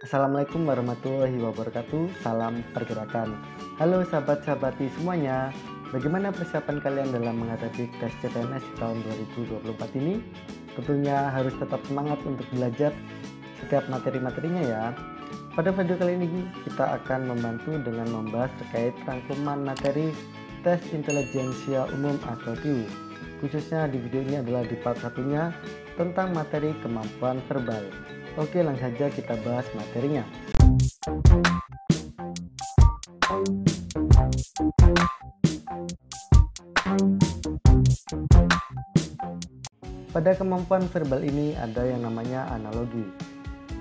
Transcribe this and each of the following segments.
Assalamualaikum warahmatullahi wabarakatuh. Salam pergerakan. Halo sahabat-sahabati semuanya. Bagaimana persiapan kalian dalam menghadapi tes CPNS di tahun 2024 ini? Tentunya harus tetap semangat untuk belajar setiap materi-materinya ya. Pada video kali ini kita akan membantu dengan membahas terkait rangkuman materi tes intelijensia umum atau TIU. Khususnya di video ini adalah di part satunya tentang materi kemampuan verbal. Oke, langsung saja kita bahas materinya. Pada kemampuan verbal ini ada yang namanya analogi.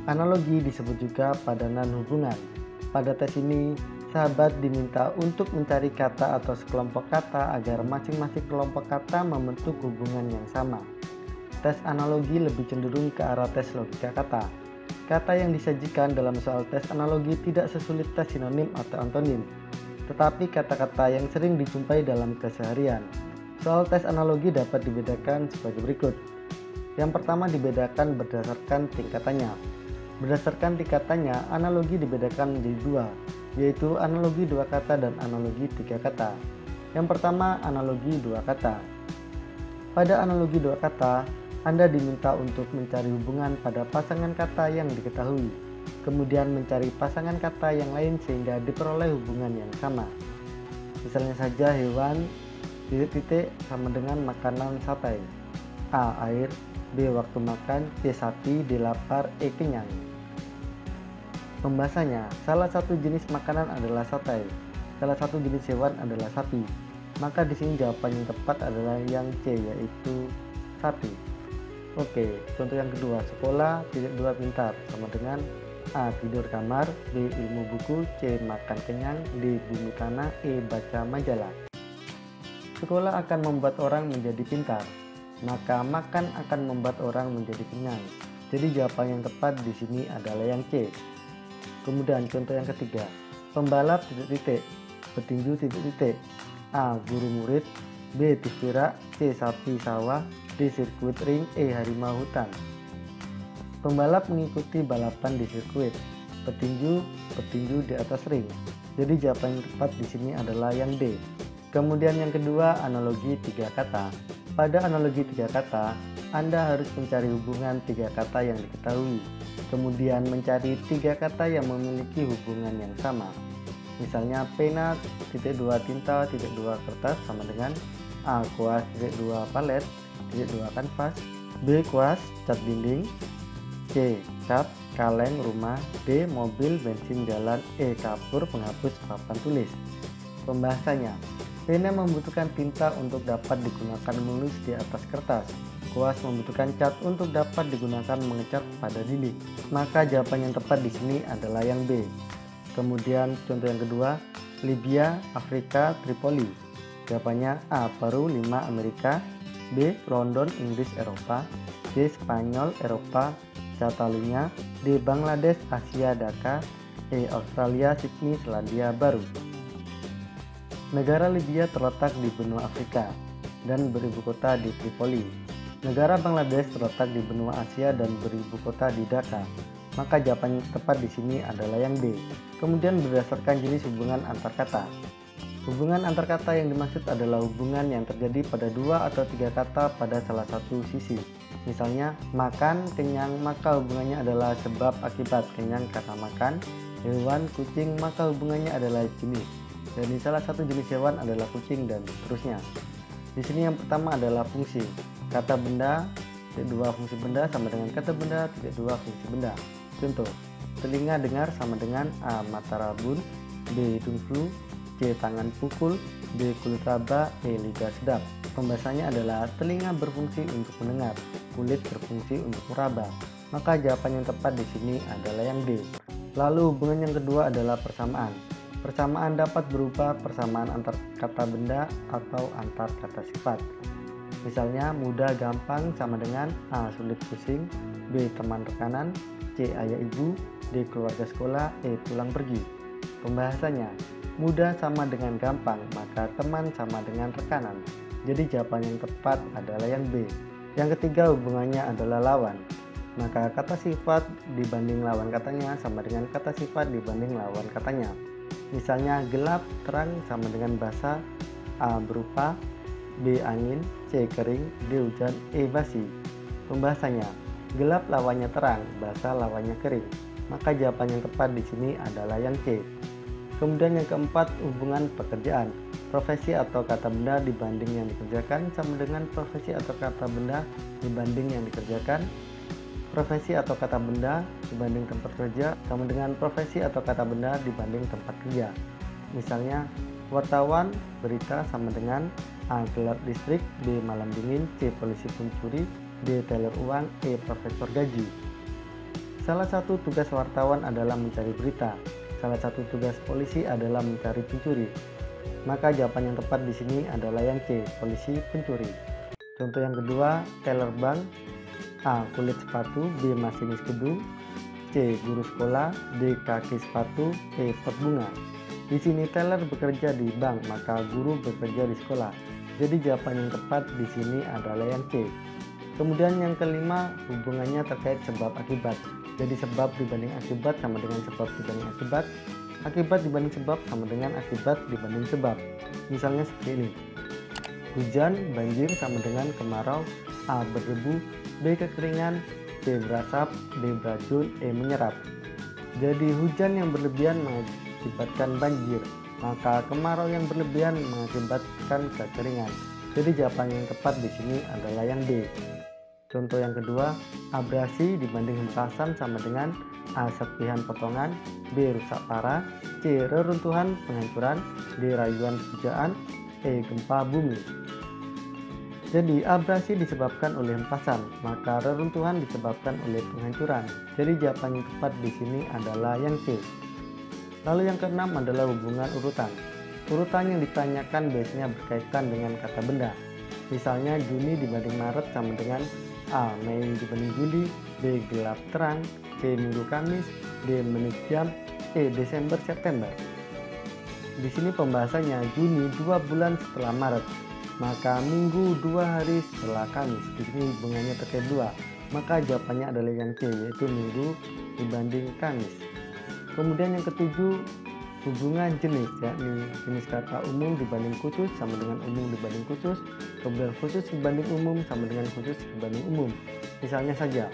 Analogi disebut juga padanan hubungan. Pada tes ini, sahabat diminta untuk mencari kata atau sekelompok kata agar masing-masing kelompok kata membentuk hubungan yang sama. Tes analogi lebih cenderung ke arah tes logika kata. Kata yang disajikan dalam soal tes analogi tidak sesulit tes sinonim atau antonim, tetapi kata-kata yang sering dijumpai dalam keseharian. Soal tes analogi dapat dibedakan sebagai berikut. Yang pertama dibedakan berdasarkan tingkatannya. Berdasarkan tingkatannya, analogi dibedakan menjadi dua, yaitu analogi dua kata dan analogi tiga kata. Yang pertama, analogi dua kata. Pada analogi dua kata, Anda diminta untuk mencari hubungan pada pasangan kata yang diketahui, kemudian mencari pasangan kata yang lain sehingga diperoleh hubungan yang sama. Misalnya saja hewan titik-titik sama dengan makanan satai. A. Air. B. Waktu makan. C. Sapi. D. Lapar. E. Kenyang. Pembahasannya, salah satu jenis makanan adalah satai, salah satu jenis hewan adalah sapi. Maka di sini jawaban yang tepat adalah yang C, yaitu sapi. Oke, contoh yang kedua, sekolah (2 pintar) sama dengan A. Tidur kamar. B. Ilmu buku. C. Makan kenyang. D. Bumi tanah. E. Baca majalah. Sekolah akan membuat orang menjadi pintar, maka makan akan membuat orang menjadi kenyang. Jadi jawaban yang tepat di sini adalah yang C. Kemudian contoh yang ketiga, pembalap titik-titik, petinju titik-titik. A. Guru murid. B. Tifira. C. Sapi sawah. D. Sirkuit ring. E. Harimau hutan. Pembalap mengikuti balapan di sirkuit, petinju di atas ring. Jadi jawaban yang tepat di sini adalah yang D. Kemudian yang kedua, analogi tiga kata. Pada analogi tiga kata, Anda harus mencari hubungan tiga kata yang diketahui, kemudian mencari tiga kata yang memiliki hubungan yang sama. Misalnya pena (2 tinta (2 kertas) sama dengan A. Kuas (2 palet (2 kanvas). B. Kuas cat dinding. C. Cat kaleng rumah. D. Mobil bensin jalan. E. Kapur penghapus papan tulis. Pembahasannya, pena membutuhkan tinta untuk dapat digunakan menulis di atas kertas. Kuas membutuhkan cat untuk dapat digunakan mengecat pada dinding. Maka jawaban yang tepat di sini adalah yang B. Kemudian contoh yang kedua, Libya, Afrika, Tripoli. Jawabannya A. Peru, 5 Amerika. B. London, Inggris, Eropa. C. Spanyol, Eropa, Catalunya. D. Bangladesh, Asia, Dhaka. E. Australia, Sydney, Selandia Baru. Negara Libya terletak di benua Afrika dan beribu kota di Tripoli. Negara Bangladesh terletak di benua Asia dan beribu kota di Dhaka. Maka jawaban yang tepat di sini adalah yang D. Kemudian berdasarkan jenis hubungan antar kata. Hubungan antar kata yang dimaksud adalah hubungan yang terjadi pada dua atau tiga kata pada salah satu sisi. Misalnya, makan, kenyang, maka hubungannya adalah sebab akibat, kenyang karena makan. Hewan, kucing, maka hubungannya adalah jenis. Dan salah satu jenis hewan adalah kucing dan seterusnya. Di sini yang pertama adalah fungsi. Kata benda, (2 fungsi benda sama dengan kata benda, (2 fungsi benda). Contoh, telinga dengar sama dengan A. Mata rabun. B. Hidung flu. C. Tangan pukul. D. Kulit raba. E. Lidah sedap. Pembahasannya adalah telinga berfungsi untuk mendengar, kulit berfungsi untuk meraba. Maka jawaban yang tepat di sini adalah yang D. Lalu hubungan yang kedua adalah persamaan. Persamaan dapat berupa persamaan antar kata benda atau antar kata sifat. Misalnya, mudah gampang sama dengan A. Sulit pusing. B. Teman rekanan. C. Ayah ibu. D. Keluarga sekolah. E. Pulang pergi. Pembahasannya, mudah sama dengan gampang, maka teman sama dengan rekanan. Jadi jawaban yang tepat adalah yang B. Yang ketiga hubungannya adalah lawan. Maka kata sifat dibanding lawan katanya sama dengan kata sifat dibanding lawan katanya. Misalnya gelap, terang sama dengan basah, A berupa, B angin, C kering, D hujan, E basi. Pembahasannya, gelap lawannya terang, basah lawannya kering. Maka jawaban yang tepat di sini adalah yang C. Kemudian yang keempat, hubungan pekerjaan. Profesi atau kata benda dibanding yang dikerjakan sama dengan profesi atau kata benda dibanding yang dikerjakan. Profesi atau kata benda dibanding tempat kerja sama dengan profesi atau kata benda dibanding tempat kerja. Misalnya, wartawan berita sama dengan A gelap listrik, B malam dingin, C polisi pencuri, D teller uang, E profesor gaji. Salah satu tugas wartawan adalah mencari berita. Salah satu tugas polisi adalah mencari pencuri. Maka jawaban yang tepat di sini adalah yang C, polisi pencuri. Contoh yang kedua, teller bank, A kulit sepatu, B masinis gedung, C guru sekolah, D kaki sepatu, E pot bunga. Di sini teller bekerja di bank, maka guru bekerja di sekolah. Jadi jawaban yang tepat di sini adalah yang C. Kemudian yang kelima, hubungannya terkait sebab akibat. Jadi sebab dibanding akibat sama dengan sebab dibanding akibat. Akibat dibanding sebab sama dengan akibat dibanding sebab. Misalnya seperti ini. Hujan, banjir sama dengan kemarau, A berdebu, B kekeringan, C berasap, D beracun, E menyerap. Jadi hujan yang berlebihan mengakibatkan banjir, maka kemarau yang berlebihan mengakibatkan kekeringan. Jadi jawaban yang tepat di sini adalah yang D. Contoh yang kedua, abrasi dibanding hentasan sama dengan A serpihan potongan, B rusak parah, C reruntuhan penghancuran, D rayuan pujaan, E gempa bumi. Jadi abrasi disebabkan oleh hempasan, maka reruntuhan disebabkan oleh penghancuran. Jadi jawaban yang tepat di sini adalah yang C. Lalu yang keenam adalah hubungan urutan. Urutan yang ditanyakan biasanya berkaitan dengan kata benda. Misalnya Juni dibanding Maret sama dengan A Mei dibanding Juli, B gelap terang, C minggu Kamis, D menit jam, E Desember September. Di sini pembahasannya Juni 2 bulan setelah Maret, maka minggu 2 hari setelah Kamis. Di sini hubungannya terkait 2, maka jawabannya adalah yang C, yaitu minggu dibanding Kamis. Kemudian yang ketujuh, hubungan jenis, yakni jenis kata umum dibanding khusus sama dengan umum dibanding khusus, kemudian khusus dibanding umum sama dengan khusus dibanding umum. Misalnya saja,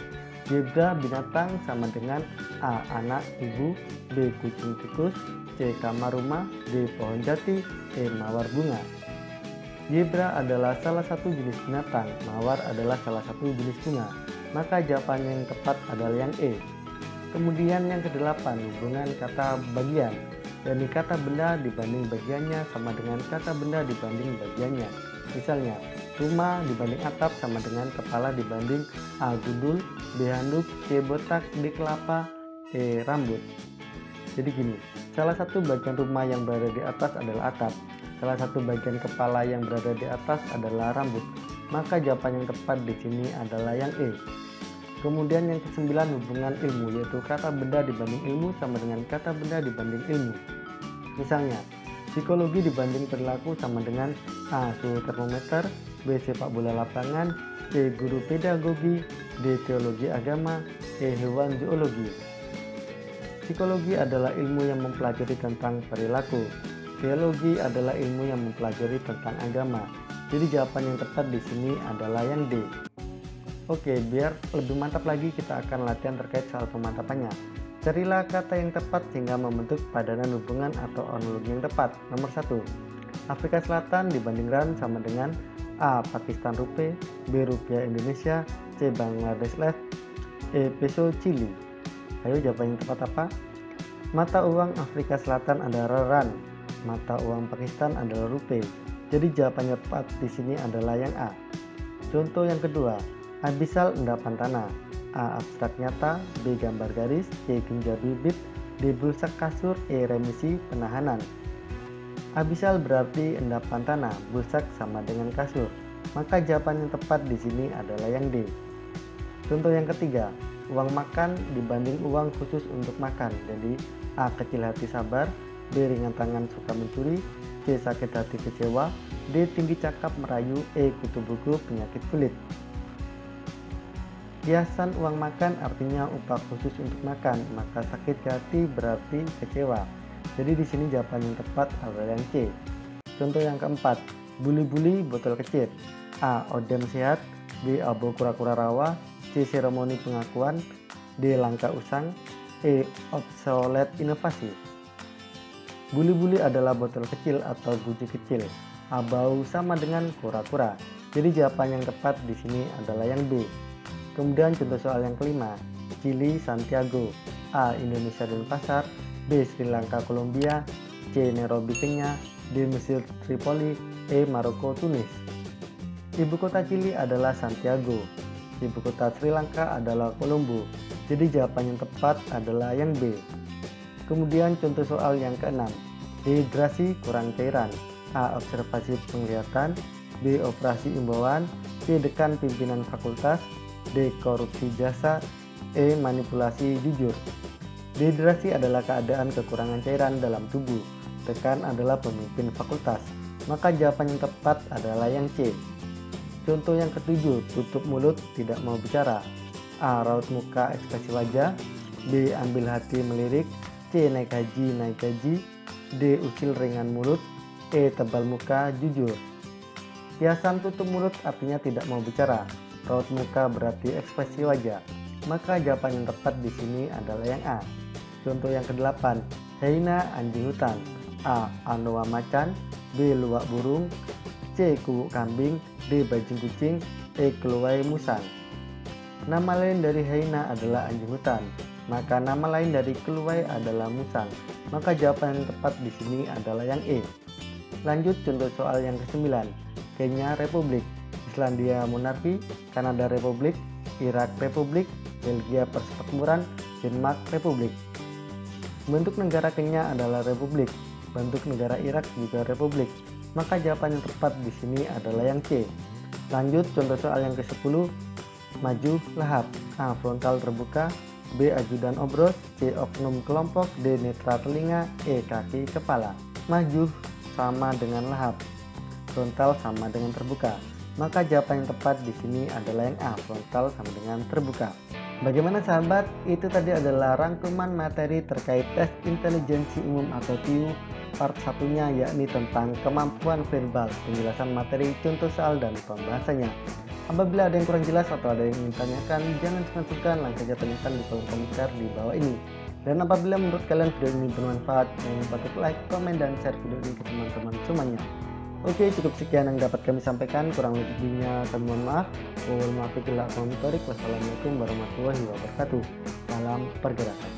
zebra binatang sama dengan A anak ibu, B kucing tikus, C kamar rumah, D pohon jati, E mawar bunga. Zebra adalah salah satu jenis binatang, mawar adalah salah satu jenis bunga, maka jawaban yang tepat adalah yang E. Kemudian yang kedelapan, hubungan kata bagian, yakni kata benda dibanding bagiannya sama dengan kata benda dibanding bagiannya. Misalnya, rumah dibanding atap sama dengan kepala dibanding A gundul, B handuk, C botak, D kelapa, E rambut. Jadi gini, salah satu bagian rumah yang berada di atas adalah atap, salah satu bagian kepala yang berada di atas adalah rambut. Maka jawaban yang tepat di sini adalah yang E. Kemudian yang kesembilan, hubungan ilmu, yaitu kata benda dibanding ilmu sama dengan kata benda dibanding ilmu. Misalnya, psikologi dibanding perilaku sama dengan A suhu termometer, B sepak bola lapangan, C guru pedagogi, D teologi agama, E hewan zoologi. Psikologi adalah ilmu yang mempelajari tentang perilaku. Teologi adalah ilmu yang mempelajari tentang agama. Jadi jawaban yang tepat di sini adalah yang D. Oke, biar lebih mantap lagi kita akan latihan terkait soal pemantapannya. Carilah kata yang tepat sehingga membentuk padanan hubungan atau analogi yang tepat. Nomor 1, Afrika Selatan dibanding rand sama dengan A Pakistan rupiah, B rupiah Indonesia, C Bangladesh left, E peso Chili. Ayo jawaban yang tepat apa? Mata uang Afrika Selatan adalah rand, mata uang Pakistan adalah rupiah. Jadi jawaban yang tepat di sini adalah yang A. Contoh yang kedua, abisal endapan tanah, A abstrak nyata, B gambar garis, C genjar bibit, D bulsak kasur, E remisi penahanan. Abisal berarti endapan tanah, bulsak sama dengan kasur. Maka jawaban yang tepat di sini adalah yang D. Contoh yang ketiga, uang makan dibanding uang khusus untuk makan. Jadi A kecil hati sabar, B ringan tangan suka mencuri, C sakit hati kecewa, D tinggi cakap merayu, E kutu buku penyakit kulit. Hiasan uang makan artinya upah khusus untuk makan, maka sakit hati berarti kecewa. Jadi di sini jawaban yang tepat adalah yang C. Contoh yang keempat, buli-buli botol kecil. A. Odem sehat. B. Abo kura-kura rawa. C. Seremoni pengakuan. D. Langka usang. E. Obsolete inovasi. Buli-buli adalah botol kecil atau guci kecil. Abau sama dengan kura-kura. Jadi jawaban yang tepat di sini adalah yang B. Kemudian contoh soal yang kelima, Chili Santiago. A. Indonesia Denpasar. B. Sri Lanka Kolombia. C. Nairobi Kenya. D. Mesir Tripoli. E. Maroko Tunis. Ibu kota Chili adalah Santiago. Ibu kota Sri Lanka adalah Colombo. Jadi jawaban yang tepat adalah yang B. Kemudian contoh soal yang keenam, dehidrasi kurang cairan. A. Observasi penglihatan. B. Operasi imbauan. C. Dekan pimpinan fakultas. D. Korupsi jasa. E. Manipulasi jujur. Dehidrasi adalah keadaan kekurangan cairan dalam tubuh. Dekan adalah pemimpin fakultas. Maka jawaban yang tepat adalah yang C. Contoh yang ketujuh, tutup mulut tidak mau bicara. A. Raut muka ekspresi wajah. B. Ambil hati melirik. C. Naik haji. D. Usil ringan mulut. E. Tebal muka jujur. Hiasan tutup mulut artinya tidak mau bicara. Raut muka berarti ekspresi wajah. Maka jawaban yang tepat di sini adalah yang A. Contoh yang ke-8, hyena anjing hutan. A. Anoa macan. B. Luwak burung. C. Kuuk kambing. D. Bajing kucing. E. Keluai musang. Nama lain dari hyena adalah anjing hutan. Maka nama lain dari keluai adalah musang. Maka jawaban yang tepat di sini adalah yang E. Lanjut contoh soal yang ke-9, Kenya Republik. Islandia monarki, Kanada republik, Irak republik, Belgia persemakmuran, Denmark republik. Bentuk negara Kenya adalah republik, bentuk negara Irak juga republik. Maka jawaban yang tepat di sini adalah yang C. Lanjut contoh soal yang ke-10, maju lahap. A. Frontal terbuka. B. Ajudan obros. C. Oknum kelompok. D. Netra telinga. E. Kaki kepala. Maju sama dengan lahap, frontal sama dengan terbuka. Maka jawaban yang tepat di sini adalah yang A, frontal sama dengan terbuka. Bagaimana sahabat? Itu tadi adalah rangkuman materi terkait tes intelijensi umum atau TIU part satunya, yakni tentang kemampuan verbal, penjelasan materi, contoh soal dan pembahasannya. Apabila ada yang kurang jelas atau ada yang ingin tanyakan, jangan sungkan-sungkan, langsung saja tanyakan di kolom komentar di bawah ini. Dan apabila menurut kalian video ini bermanfaat, jangan lupa untuk like, komen, dan share video ini ke teman-teman semuanya. Oke, cukup sekian yang dapat kami sampaikan. Kurang lebihnya kami mohon maaf. Wassalamualaikum warahmatullahi wabarakatuh. Salam pergerakan.